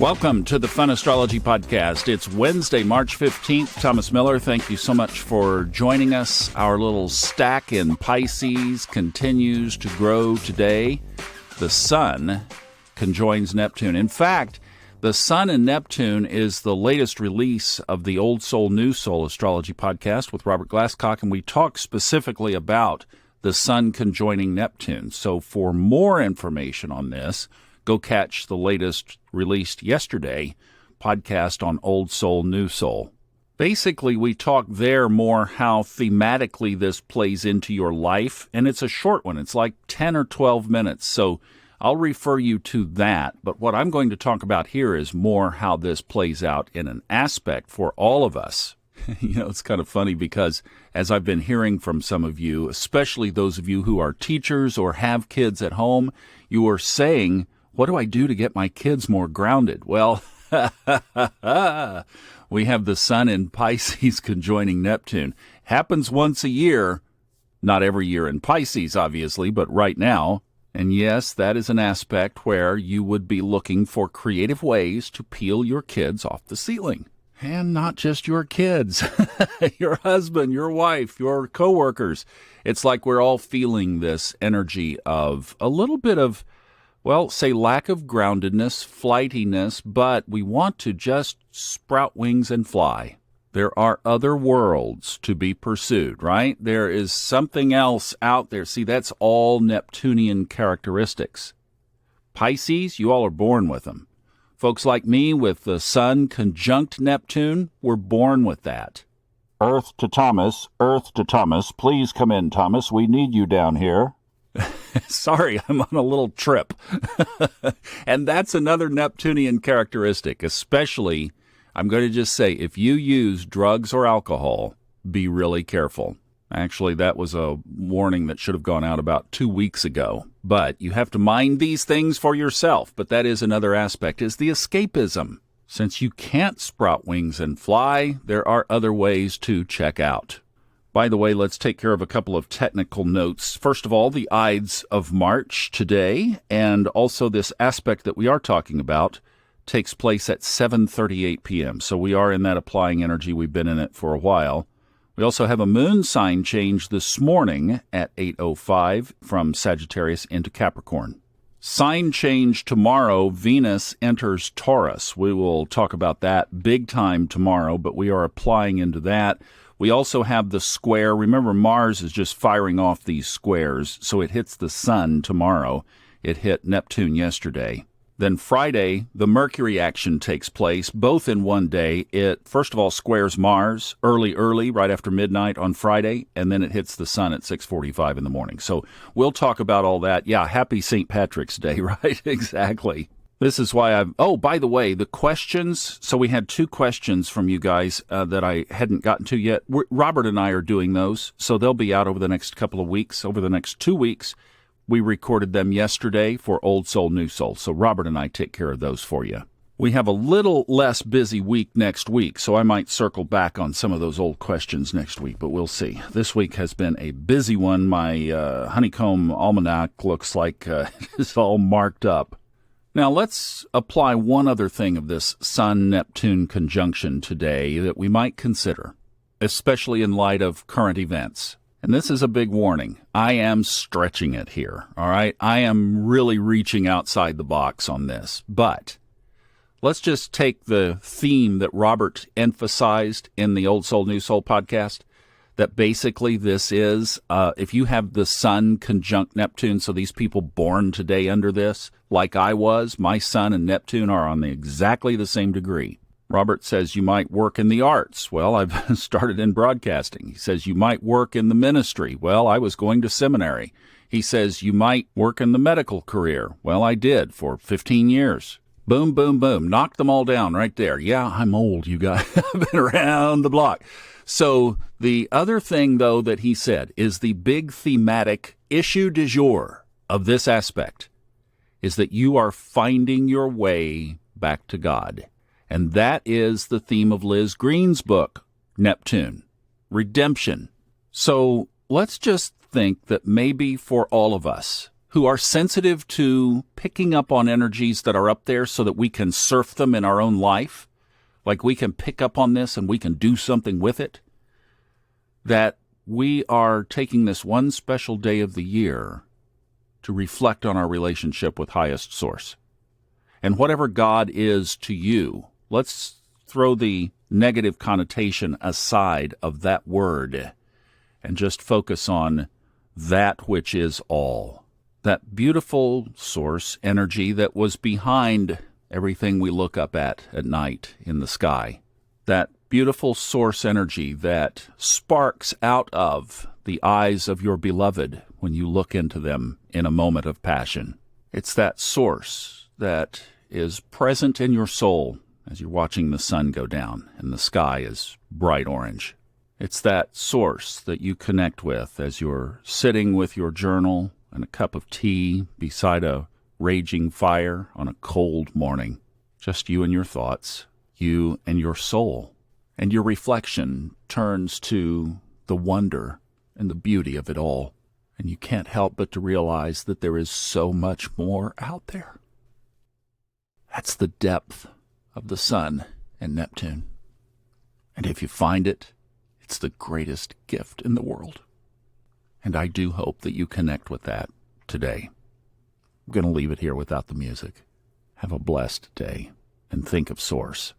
Welcome to the Fun Astrology Podcast. It's Wednesday, March 15th. Thomas Miller, thank you so much for joining us. Our little stack in Pisces continues to grow today. The Sun conjoins Neptune. In fact, the Sun and Neptune is the latest release of the Old Soul, New Soul Astrology Podcast with Robert Glasscock, and we talk specifically about the Sun conjoining Neptune. So for more information on this, go catch the latest released yesterday podcast on Old Soul, New Soul. Basically, we talk there more how thematically this plays into your life, and it's a short one. It's like 10 or 12 minutes, so I'll refer you to that. But what I'm going to talk about here is more how this plays out in an aspect for all of us. You know, it's kind of funny because as I've been hearing from some of you, especially those of you who are teachers or have kids at home, you are saying, what do I do to get my kids more grounded? Well, we have the Sun in Pisces conjoining Neptune. Happens once a year, not every year in Pisces, obviously, but right now. And yes, that is an aspect where you would be looking for creative ways to peel your kids off the ceiling. And not just your kids, your husband, your wife, your coworkers. It's like we're all feeling this energy of a little bit of, well, say lack of groundedness, flightiness, but we want to just sprout wings and fly. There are other worlds to be pursued, right? There is something else out there. See, that's all Neptunian characteristics. Pisces, you all are born with them. Folks like me with the Sun conjunct Neptune, we're born with that. Earth to Thomas, please come in, Thomas. We need you down here. Sorry, I'm on a little trip. And that's another Neptunian characteristic, especially, I'm going to just say, if you use drugs or alcohol, be really careful. Actually, that was a warning that should have gone out about 2 weeks ago. But you have to mind these things for yourself. But that is another aspect, is the escapism. Since you can't sprout wings and fly, there are other ways to check out. By the way, let's take care of a couple of technical notes. First of all, the Ides of March today, and also this aspect that we are talking about takes place at 7:38 p.m. So we are in that applying energy. We've been in it for a while. We also have a moon sign change this morning at 8:05 from Sagittarius into Capricorn. Sign change tomorrow, Venus enters Taurus. We will talk about that big time tomorrow, but we are applying into that. We also have the square. Remember, Mars is just firing off these squares, so it hits the Sun tomorrow. It hit Neptune yesterday. Then Friday, the Mercury action takes place, both in one day. It, first of all, squares Mars early, right after midnight on Friday, and then it hits the Sun at 6:45 in the morning. So we'll talk about all that. Yeah, happy St. Patrick's Day, right? Exactly. This is why oh, by the way, the questions. So we had 2 questions from you guys that I hadn't gotten to yet. Robert and I are doing those, so they'll be out over the next couple of weeks, over the next 2 weeks. We recorded them yesterday for Old Soul, New Soul. So Robert and I take care of those for you. We have a little less busy week next week, so I might circle back on some of those old questions next week, but we'll see. This week has been a busy one. My honeycomb almanac looks like it's all marked up. Now, let's apply one other thing of this Sun-Neptune conjunction today that we might consider, especially in light of current events. And this is a big warning. I am stretching it here, all right? I am really reaching outside the box on this. But let's just take the theme that Robert emphasized in the Old Soul, New Soul podcast, that basically this is, if you have the Sun conjunct Neptune, so these people born today under this, like I was, my Sun and Neptune are on exactly the same degree. Robert says you might work in the arts. Well, I've started in broadcasting. He says you might work in the ministry. Well, I was going to seminary. He says you might work in the medical career. Well, I did for 15 years. Boom, boom, boom. Knocked them all down right there. Yeah, I'm old, you guys. I've been around the block. So the other thing, though, that he said is the big thematic issue du jour of this aspect is that you are finding your way back to God. And that is the theme of Liz Green's book, Neptune, Redemption. So let's just think that maybe for all of us, who are sensitive to picking up on energies that are up there so that we can surf them in our own life, like we can pick up on this and we can do something with it, that we are taking this one special day of the year to reflect on our relationship with highest source. And whatever God is to you, let's throw the negative connotation aside of that word and just focus on that which is all. That beautiful source energy that was behind everything we look up at night in the sky. That beautiful source energy that sparks out of the eyes of your beloved when you look into them in a moment of passion. It's that source that is present in your soul as you're watching the sun go down and the sky is bright orange. It's that source that you connect with as you're sitting with your journal and a cup of tea beside a raging fire on a cold morning. Just you and your thoughts, you and your soul. And your reflection turns to the wonder and the beauty of it all. And you can't help but to realize that there is so much more out there. That's the depth of the sun and Neptune. And if you find it, it's the greatest gift in the world. And I do hope that you connect with that today. I'm going to leave it here without the music. Have a blessed day and think of Source.